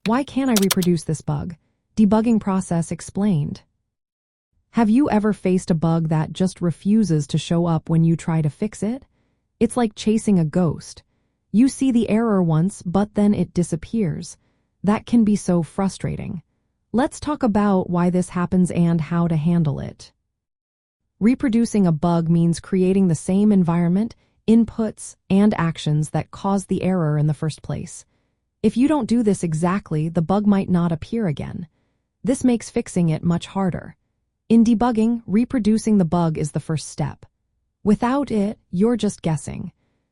Why can't I reproduce this bug? Debugging process explained. Have you ever faced a bug that just refuses to show up when you try to fix it? It's like chasing a ghost. You see the error once, but then it disappears. That can be so frustrating. Let's talk about why this happens and how to handle it. Reproducing a bug means creating the same environment, inputs, and actions that caused the error in the first place. If you don't do this exactly, the bug might not appear again. This makes fixing it much harder. In debugging, reproducing the bug is the first step. Without it, you're just guessing.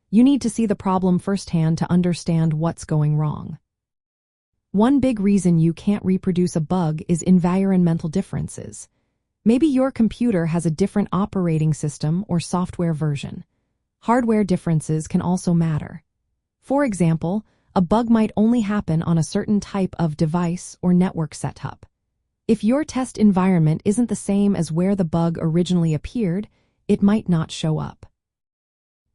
You need to see the problem firsthand to understand what's going wrong. One big reason you can't reproduce a bug is environmental differences. Maybe your computer has a different operating system or software version. Hardware differences can also matter. For example, a bug might only happen on a certain type of device or network setup. If your test environment isn't the same as where the bug originally appeared, it might not show up.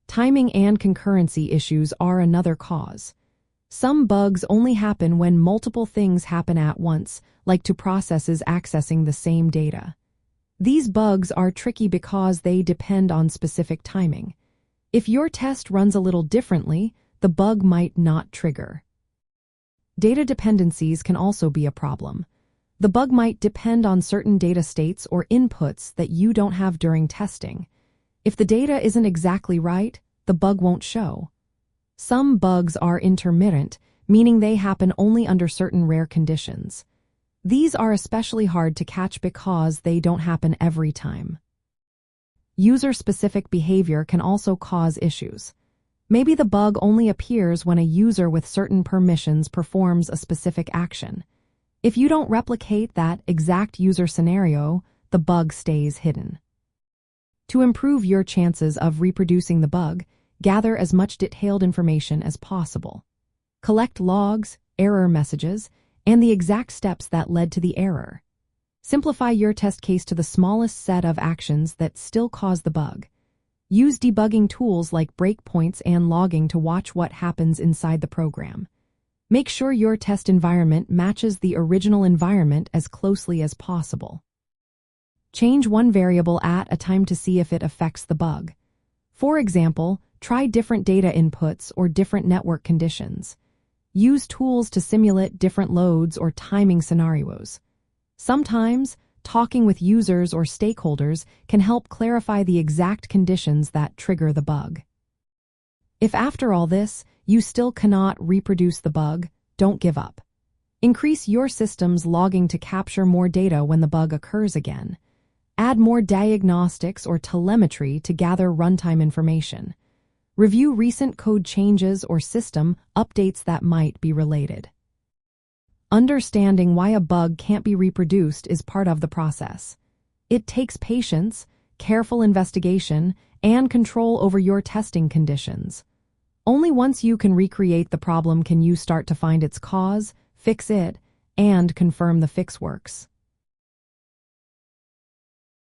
Timing and concurrency issues are another cause. Some bugs only happen when multiple things happen at once, like two processes accessing the same data. These bugs are tricky because they depend on specific timing. If your test runs a little differently, the bug might not trigger. Data dependencies can also be a problem. The bug might depend on certain data states or inputs that you don't have during testing. If the data isn't exactly right, the bug won't show. Some bugs are intermittent, meaning they happen only under certain rare conditions. These are especially hard to catch because they don't happen every time. User-specific behavior can also cause issues. Maybe the bug only appears when a user with certain permissions performs a specific action. If you don't replicate that exact user scenario, the bug stays hidden. To improve your chances of reproducing the bug, gather as much detailed information as possible. Collect logs, error messages, and the exact steps that led to the error. Simplify your test case to the smallest set of actions that still cause the bug. Use debugging tools like breakpoints and logging to watch what happens inside the program. Make sure your test environment matches the original environment as closely as possible. Change one variable at a time to see if it affects the bug. For example, try different data inputs or different network conditions. Use tools to simulate different loads or timing scenarios. Sometimes, talking with users or stakeholders can help clarify the exact conditions that trigger the bug. If after all this, you still cannot reproduce the bug, don't give up. Increase your system's logging to capture more data when the bug occurs again. Add more diagnostics or telemetry to gather runtime information. Review recent code changes or system updates that might be related. Understanding why a bug can't be reproduced is part of the process. It takes patience, careful investigation, and control over your testing conditions. Only once you can recreate the problem can you start to find its cause, fix it, and confirm the fix works.